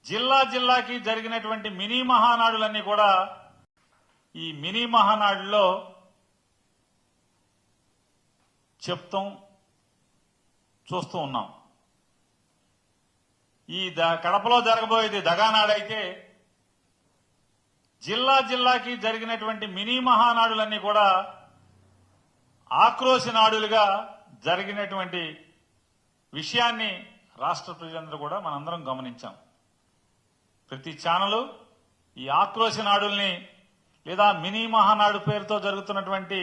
జిల్లాకి జరిగినటువంటి మినీ మహానాడులన్నీ కూడా ఈ మినీ మహానాడులో చెప్తాం చూస్తూ ఉన్నాం. ఈ కడపలో జరగబోయేది దగానాడైతే జిల్లాకి జరిగినటువంటి మినీ మహానాడులన్నీ కూడా ఆక్రోశ నాడులుగా జరిగినటువంటి విషయాన్ని రాష్ట్ర ప్రజలందరూ కూడా మనందరం గమనించాం. ప్రతి ఛానల్ ఈ ఆక్రోశ నాడుల్ని లేదా మినీ మహానాడు పేరుతో జరుగుతున్నటువంటి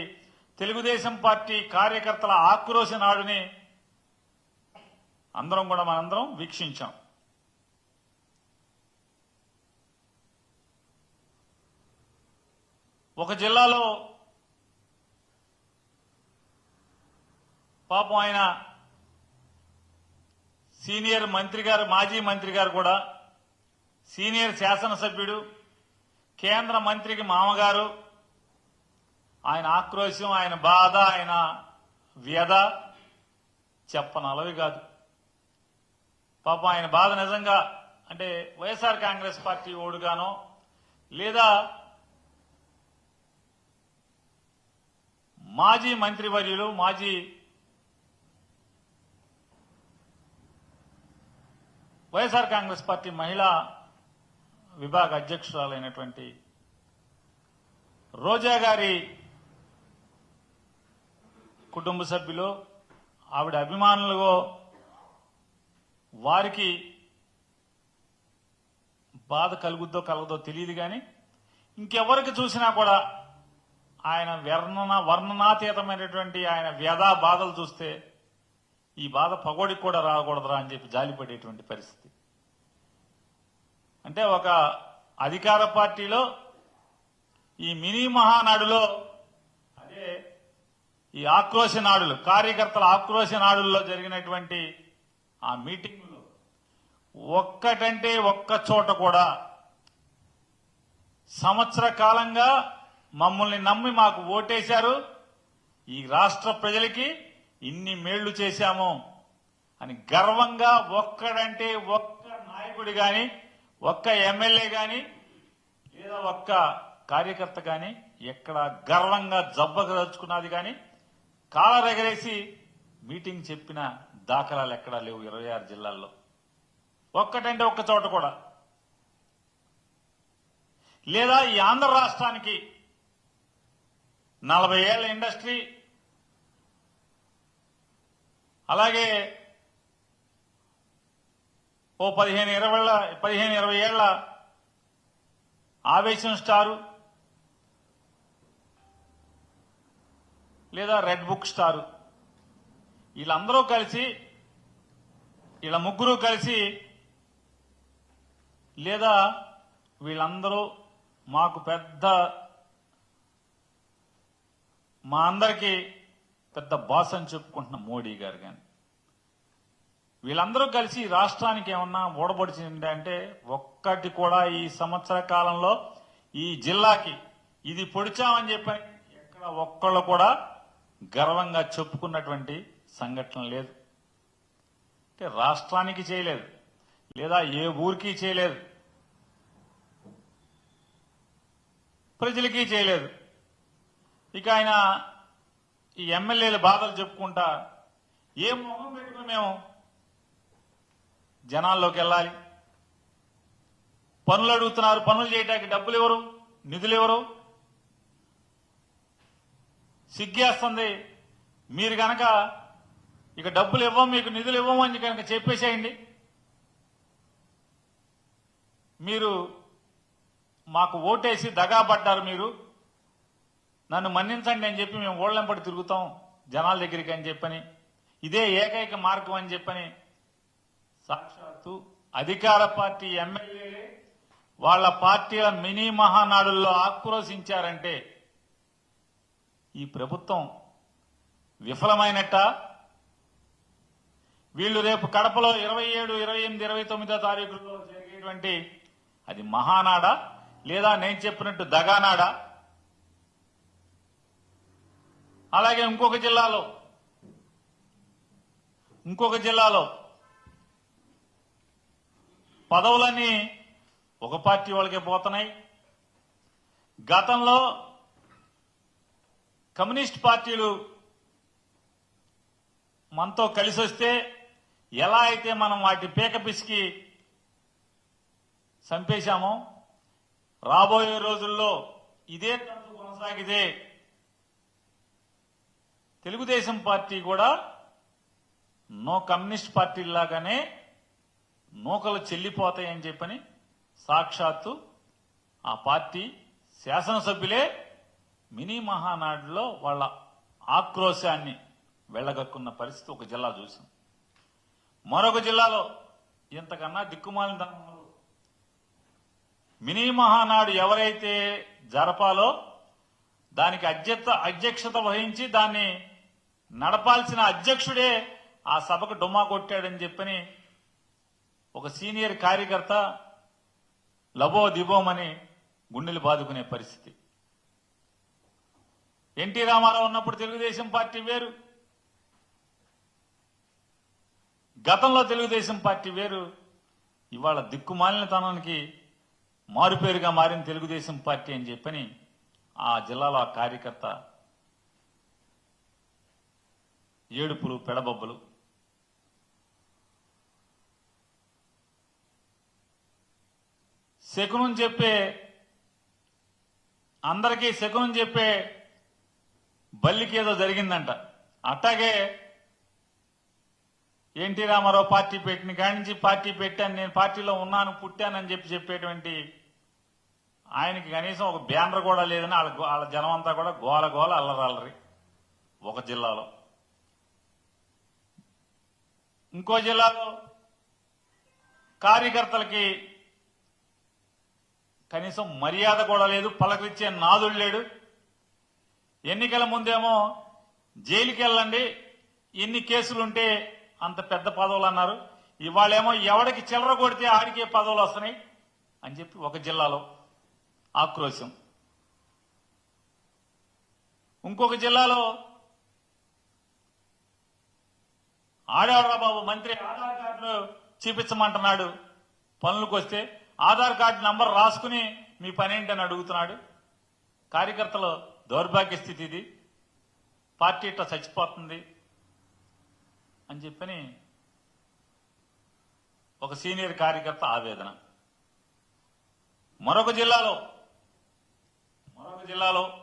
తెలుగుదేశం పార్టీ కార్యకర్తల ఆక్రోశ నాడుని మనందరం వీక్షించాం. ఒక జిల్లాలో పాపం ఆయన సీనియర్ మంత్రి గారు, మాజీ మంత్రి గారు కూడా, సీనియర్ శాసనసభ్యుడు, కేంద్ర మంత్రికి మామగారు, ఆయన ఆక్రోశం, ఆయన బాధ, ఆయన వ్యధ చెప్పనలవి కాదు. పాపం ఆయన బాధ నిజంగా అంటే వైఎస్ఆర్ కాంగ్రెస్ పార్టీ ఓడుగానో లేదా మాజీ మంత్రివర్యులు, మాజీ వైఎస్ఆర్ కాంగ్రెస్ పార్టీ మహిళా విభాగ అధ్యక్షురాలైనటువంటి రోజా గారి కుటుంబ సభ్యులు, ఆవిడ అభిమానులు, వారికి బాధ కలుగుద్దో కలగదో తెలియదు. కానీ ఇంకెవరికి చూసినా కూడా ఆయన వర్ణనాతీతమైనటువంటి ఆయన వ్యధా బాధలు చూస్తే ఈ బాధ పగోడికి కూడా రాకూడదురా అని చెప్పి జాలిపడేటువంటి పరిస్థితి. అంటే ఒక అధికార పార్టీలో ఈ మినీ మహానాడులో అదే ఈ ఆక్రోశ నాడులు, కార్యకర్తల ఆక్రోశ నాడుల్లో జరిగినటువంటి ఆ మీటింగులో ఒక్కటంటే ఒక్క చోట కూడా సంవత్సర కాలంగా మమ్మల్ని నమ్మి మాకు ఓటేశారు, ఈ రాష్ట్ర ప్రజలకి ఇన్ని మేళ్లు చేశాము అని గర్వంగా ఒక్కడంటే ఒక్క నాయకుడి గాని, ఒక్క ఎమ్మెల్యే గాని లేదా ఒక్క కార్యకర్త గాని ఎక్కడ గర్వంగా జబ్బగదలుచుకున్నది గాని కాలరెగరేసి మీటింగ్ చెప్పిన దాఖలాలు ఎక్కడా లేవు 26 జిల్లాల్లో. ఒక్కటంటే ఒక్క చోట కూడా. లేదా ఈ ఆంధ్ర రాష్ట్రానికి 40 ఏళ్ల ఇండస్ట్రీ, అలాగే ఓ 15-20 ఏళ్ల ఆవేశం స్టారు లేదా రెడ్ బుక్ స్టారు, వీళ్ళందరూ కలిసి, వీళ్ళ ముగ్గురు కలిసి లేదా వీళ్ళందరూ మాకు మా అందరికీ పెద్ద బాస్ అని చెప్పుకుంటున్న మోడీ గారు కానీ వీళ్ళందరూ కలిసి రాష్ట్రానికి ఏమన్నా ఓడబడిచింది అంటే ఒక్కటి కూడా ఈ సంవత్సర కాలంలో ఈ జిల్లాకి ఇది పొడిచామని చెప్పని ఎక్కడ ఒక్కళ్ళు కూడా గర్వంగా చెప్పుకున్నటువంటి సంఘటన లేదు. అంటే రాష్ట్రానికి చేయలేదు, లేదా ఏ ఊరికి చేయలేదు, ప్రజలకి చేయలేదు. ఇక ఆయన ఈ ఎమ్మెల్యేల బాధలు చెప్పుకుంటా ఏ మొహం పెట్టుకుని మేము జనాల్లోకి వెళ్ళాలి? పనులు అడుగుతున్నారు, పనులు చేయడానికి డబ్బులు ఎవరు, నిధులు ఎవరు? సిగ్గేస్తుంది. మీరు కనుక ఇక డబ్బులు ఇవ్వం, మీకు నిధులు ఇవ్వము అని కనుక చెప్పేసేయండి. మీరు మాకు ఓటేసి దగాపడ్డారు, మీరు నన్ను మన్నించండి అని చెప్పి మేము ఓళ్లెంపడి తిరుగుతాం జనాల దగ్గరికి అని చెప్పని, ఇదే ఏకైక మార్గం అని చెప్పని సాక్షాత్తు అధికార పార్టీ ఎమ్మెల్యేలే వాళ్ళ పార్టీల మినీ మహానాడుల్లో ఆక్రోశించారంటే ఈ ప్రభుత్వం విఫలమైనట్ట? వీళ్ళు రేపు కడపలో 27, 28, 29 తారీఖుల్లో జరిగేటువంటి అది మహానాడా లేదా నేను చెప్పినట్టు దగానాడా? అలాగే ఇంకొక జిల్లాలో పదవులన్నీ ఒక పార్టీ వాళ్ళకే పోతున్నాయి. గతంలో కమ్యూనిస్ట్ పార్టీలు మనతో కలిసి వస్తే ఎలా అయితే మనం వాటి పీక పిసికి చంపేశామో, రాబోయే రోజుల్లో ఇదే తంతు కొనసాగితే తెలుగుదేశం పార్టీ కూడా నో కమ్యూనిస్ట్ పార్టీలాగానే నూకలు చెల్లిపోతాయని చెప్పని సాక్షాత్తు ఆ పార్టీ శాసనసభ్యులే మినీ మహానాడులో వాళ్ళ ఆక్రోశాన్ని వెళ్లగక్కున్న పరిస్థితి ఒక జిల్లా చూసాం. మరొక జిల్లాలో ఇంతకన్నా దిక్కుమాలిన తనంలో మినీ మహానాడు ఎవరైతే జరపాలో దానికి అధ్యక్షత వహించి దాన్ని నడపాల్సిన అధ్యక్షుడే ఆ సభకు డుమ్మా కొట్టాడని చెప్పని ఒక సీనియర్ కార్యకర్త లబో దిబోమని గుండెలు బాదుకునే పరిస్థితి. ఎన్టీ రామారావు ఉన్నప్పుడు తెలుగుదేశం పార్టీ వేరు, గతంలో తెలుగుదేశం పార్టీ వేరు. ఇవాళ దిక్కుమాలినతనానికి మారుపేరుగా మారిన తెలుగుదేశం పార్టీ అని చెప్పని ఆ జిల్లాలో ఆ కార్యకర్త ఏడుపులు పెడబొబ్బలు. శకునం చెప్పే అందరికీ శకునం చెప్పే బల్లికి ఏదో జరిగిందంట. అట్టాగే ఎన్టీ రామారావు పార్టీ పెట్టిన కాడి నుంచి పార్టీ పెట్టాను, నేను పార్టీలో ఉన్నాను, పుట్టానని చెప్పేటువంటి ఆయనకి కనీసం ఒక బ్యానర్ కూడా లేదని వాళ్ళ జనం అంతా కూడా గోల గోల అల్లరల్లరి ఒక జిల్లాలో. ఇంకో జిల్లాలో కార్యకర్తలకి కనీసం మర్యాద కూడా లేదు, పలకరించే నాదుడు లేడు. ఎన్నికల ముందేమో జైలుకి వెళ్ళండి, ఎన్ని కేసులుంటే అంత పెద్ద పదవులు అన్నారు. ఇవాళేమో ఎవడికి చిల్లర కొడితే ఆడికే పదవులు వస్తున్నాయి అని చెప్పి ఒక జిల్లాలో ఆక్రోశం. ఇంకొక జిల్లాలో ఆడేవాడ్రా బాబు మంత్రి ఆధార్ కార్డులు చూపించమంటున్నాడు, పనులకు వస్తే ఆధార్ కార్డు నంబర్ రాసుకుని మీ పనేంటని అడుగుతున్నాడు. కార్యకర్తల దౌర్భాగ్య స్థితి ఇది, పార్టీ ఇట్లా చచ్చిపోతుంది అని చెప్పని ఒక సీనియర్ కార్యకర్త ఆవేదన. మరొక జిల్లాలో